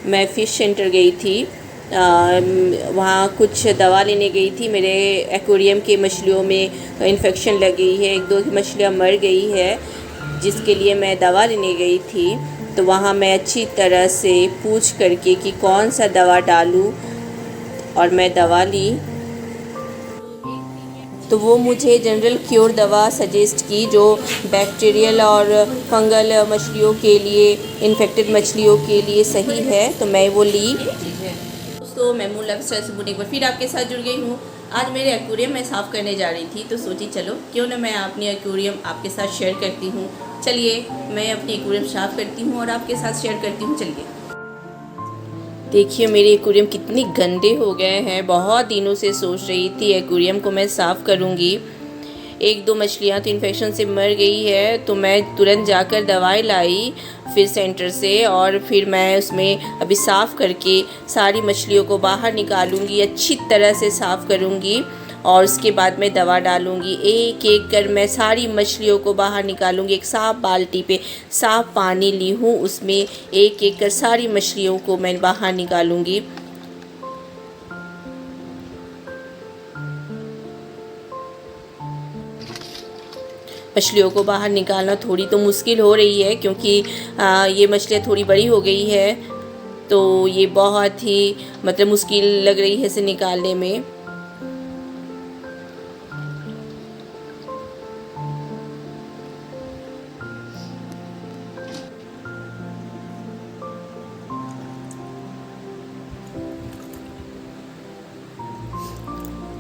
मैं fish centre गई थी। वहाँ कुछ दवा लेने गई थी। मेरे एक्वेरियम के मछलियों में इन्फेक्शन लग गई है, 1-2 मछलियाँ मर गई है, जिसके लिए मैं दवा लेने गई थी। तो वहाँ मैं अच्छी तरह से पूछ करके कि कौन सा दवा डालूँ, और मैं दवा ली। तो वो मुझे जनरल क्योर दवा सजेस्ट की, जो बैक्टीरियल और फंगल मछलियों के लिए, इन्फेक्टेड मछलियों के लिए सही है। तो मैं वो ली। दोस्तों, मैं मूल लाइफस्टाइल से एक बार फिर आपके साथ जुड़ गई हूँ। आज मेरे एक्वेरियम मैं साफ़ करने जा रही थी, तो सोची चलो क्यों ना मैं अपनी एक्वेरियम आपके साथ शेयर करती हूँ। चलिए, मैं अपनी एक्वेरियम साफ़ करती हूँ और आपके साथ शेयर करती हूँ। चलिए देखिए, मेरे एक्वेरियम कितने गंदे हो गए हैं। बहुत दिनों से सोच रही थी एक्वेरियम को मैं साफ़ करूँगी। 1-2 मछलियाँ तो इन्फेक्शन से मर गई है, तो मैं तुरंत जाकर दवाई लाई फिश सेंटर से, और फिर मैं उसमें अभी साफ़ करके सारी मछलियों को बाहर निकालूंगी, अच्छी तरह से साफ़ करूँगी, और उसके बाद मैं दवा डालूँगी। एक एक कर मैं सारी मछलियों को बाहर निकालूँगी। एक साफ़ बाल्टी पे साफ़ पानी ली हूँ, उसमें एक एक कर सारी मछलियों को मैं बाहर निकालूँगी। मछलियों को बाहर निकालना थोड़ी तो मुश्किल हो रही है, क्योंकि ये मछलियाँ थोड़ी बड़ी हो गई है, तो ये बहुत ही मतलब मुश्किल लग रही है इसे निकालने में।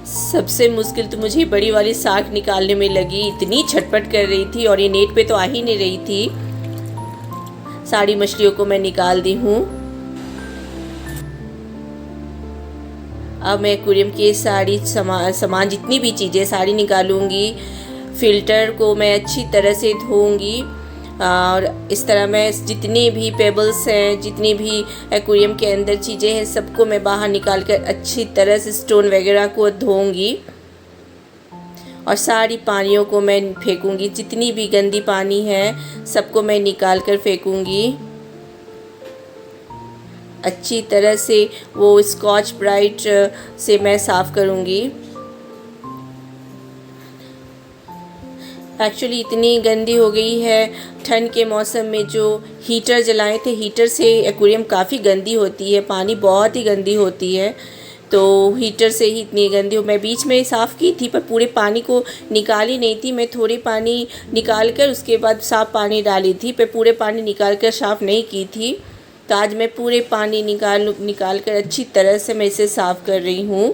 सबसे मुश्किल तो मुझे बड़ी वाली शार्क निकालने में लगी। इतनी छटपट कर रही थी, और ये नेट पे तो आ ही नहीं रही थी। सारी मछलियों को मैं निकाल दी हूँ। अब मैं एक्वेरियम के सारी सामान जितनी भी चीज़ें सारी निकालूंगी। फ़िल्टर को मैं अच्छी तरह से धोऊंगी, और इस तरह मैं जितनी भी पेबल्स हैं, जितनी भी एक्वेरियम के अंदर चीज़ें हैं, सबको मैं बाहर निकाल कर अच्छी तरह से स्टोन वगैरह को धोऊंगी, और सारी पानियों को मैं फेंकूंगी। जितनी भी गंदी पानी है सबको मैं निकाल कर फेंकूंगी। अच्छी तरह से वो स्कॉच ब्राइट से मैं साफ़ करूँगी। एक्चुअली इतनी गंदी हो गई है। ठंड के मौसम में जो हीटर जलाए थे, हीटर से एक्वेरियम काफ़ी गंदी होती है, पानी बहुत ही गंदी होती है, तो हीटर से ही इतनी गंदी हो। मैं बीच में साफ़ की थी, पर पूरे पानी को निकाली नहीं थी। मैं थोड़ी पानी निकाल कर उसके बाद साफ़ पानी डाली थी, पर पूरे पानी निकाल कर साफ़ नहीं की थी। तो आज मैं पूरे पानी निकाल कर अच्छी तरह से मैं इसे साफ़ कर रही हूँ।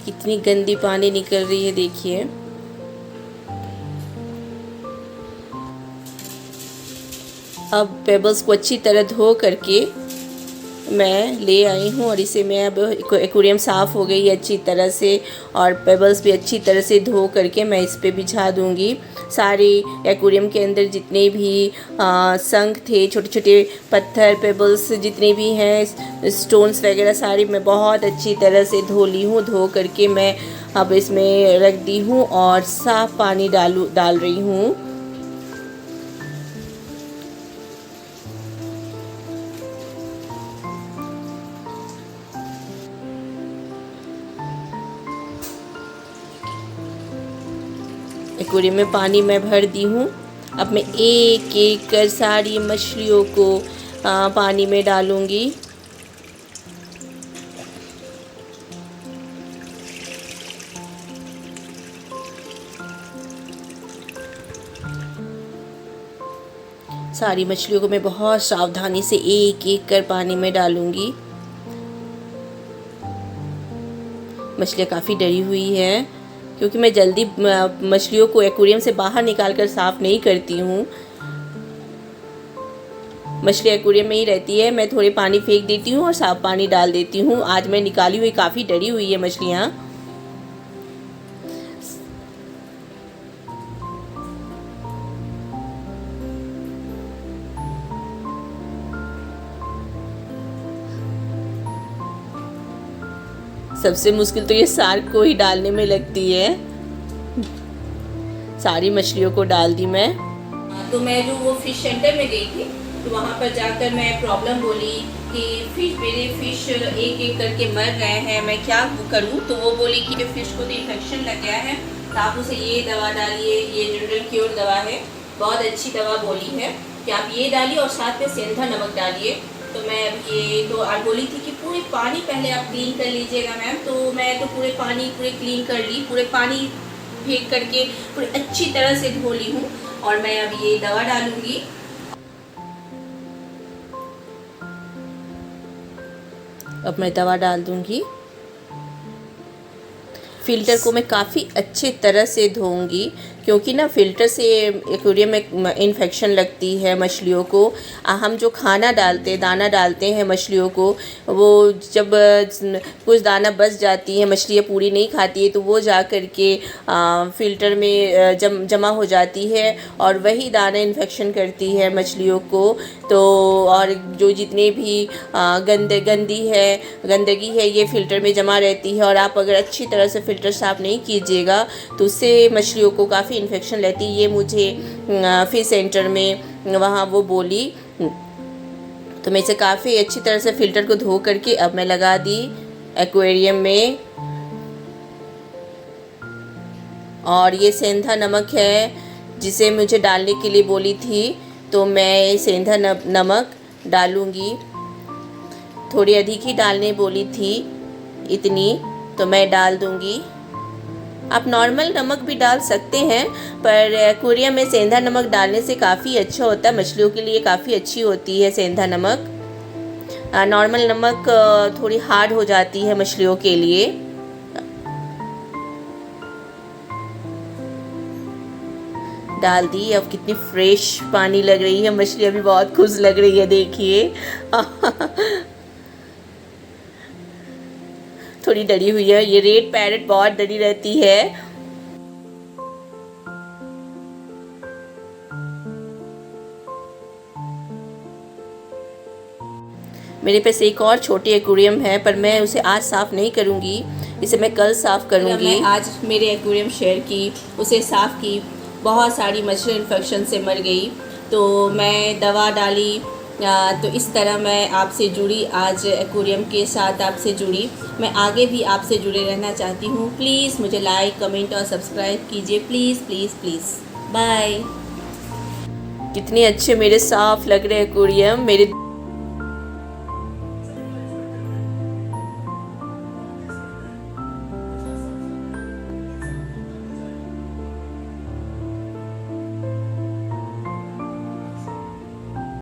कितनी गंदी पानी निकल रही है, देखिए। अब पेबल्स को अच्छी तरह धो करके मैं ले आई हूँ, और इसे मैं अब एक्वेरियम साफ़ हो गई है अच्छी तरह से, और पेबल्स भी अच्छी तरह से धो करके मैं इस पे बिछा दूँगी। सारे एक्वेरियम के अंदर जितने भी शंख थे, छोटे छोटे पत्थर, पेबल्स जितने भी हैं, स्टोन्स वगैरह, सारी मैं बहुत अच्छी तरह से धो ली हूँ। धो करके मैं अब इसमें रख दी हूँ, और साफ़ पानी डाल रही हूँ। एक्वेरियम में पानी मैं भर दी हूँ। अब मैं एक एक कर सारी मछलियों को पानी में डालूँगी। सारी मछलियों को मैं बहुत सावधानी से एक एक कर पानी में डालूँगी। मछलियाँ काफ़ी डरी हुई है, क्योंकि मैं जल्दी मछलियों को एक्वेरियम से बाहर निकाल कर साफ़ नहीं करती हूँ। मछली एक्वेरियम में ही रहती है, मैं थोड़े पानी फेंक देती हूँ और साफ़ पानी डाल देती हूँ। आज मैं निकाली हुई काफ़ी डरी हुई है मछलियाँ। सबसे मुश्किल तो ये शार्क को ही डालने में लगती है। सारी मछलियों को डाल दी मैं। तो मैं जो वो फ़िश सेंटर में गई थी, तो वहाँ पर जाकर मैं प्रॉब्लम बोली कि मेरे फ़िश एक एक करके मर गए हैं, मैं क्या करूँ। तो वो बोली कि फ़िश को तो इन्फेक्शन लग गया है, तो आप उसे ये दवा डालिए, ये जनरल क्योर दवा है, बहुत अच्छी दवा बोली है कि आप ये डालिए और साथ में सेंधा नमक डालिए। तो मैं अब ये तो आप बोली थी कि पूरे पानी पहले आप क्लीन कर लीजिएगा मैम। तो मैं तो पूरे क्लीन कर ली, पूरे पानी फेंक करके पूरी अच्छी तरह से धो ली हूँ। और मैं अब ये दवा डालूँगी। अब मैं दवा डाल दूँगी। फ़िल्टर को मैं काफ़ी अच्छे तरह से धोऊंगी, क्योंकि ना फ़िल्टर से एक्वेरियम में इन्फेक्शन लगती है मछलियों को। हम जो खाना डालते दाना डालते हैं मछलियों को, वो जब कुछ दाना बच जाती है, मछलियाँ पूरी नहीं खाती है, तो वो जा कर के फ़िल्टर में जमा हो जाती है और वही दाना इन्फेक्शन करती है मछलियों को। तो और जो जितने भी गंदगी है ये फ़िल्टर में जमा रहती है। और आप अगर अच्छी तरह से फ़िल्टर साफ़ नहीं कीजिएगा तो उससे मछलियों को काफ़ी इन्फेक्शन रहती है। ये मुझे फ़िश सेंटर में वहाँ वो बोली। तो मैं इसे काफ़ी अच्छी तरह से फ़िल्टर को धो करके अब मैं लगा दी एक्वेरियम में। और ये सेंधा नमक है जिसे मुझे डालने के लिए बोली थी, तो मैं सेंधा नमक डालूँगी। थोड़ी अधिक ही डालने बोली थी, इतनी तो मैं डाल दूँगी। आप नॉर्मल नमक भी डाल सकते हैं, पर एक्वेरियम में सेंधा नमक डालने से काफ़ी अच्छा होता है, मछलियों के लिए काफ़ी अच्छी होती है सेंधा नमक। नॉर्मल नमक थोड़ी हार्ड हो जाती है मछलियों के लिए। डाल दी। अब कितनी फ्रेश पानी लग रही है, मछलियाँ भी बहुत खुश लग रही है, देखिए। थोड़ी डरी हुई है, ये रेड पैरेट बहुत डरी रहती है। मेरे पास एक और छोटी एक्वेरियम है, पर मैं उसे आज साफ़ नहीं करूँगी, इसे मैं कल साफ़ करूँगी। मैं आज मेरे एक्वेरियम शेयर की, उसे साफ़ की, बहुत सारी मछली इन्फेक्शन से मर गई। तो मैं दवा डाली, तो इस तरह मैं आपसे जुड़ी, आज एक्वेरियम के साथ आपसे जुड़ी। मैं आगे भी आपसे जुड़े रहना चाहती हूँ। प्लीज़ मुझे लाइक, कमेंट और सब्सक्राइब कीजिए, प्लीज़ प्लीज़ प्लीज़। बाय। कितने अच्छे मेरे साफ़ लग रहे एक्वेरियम, मेरे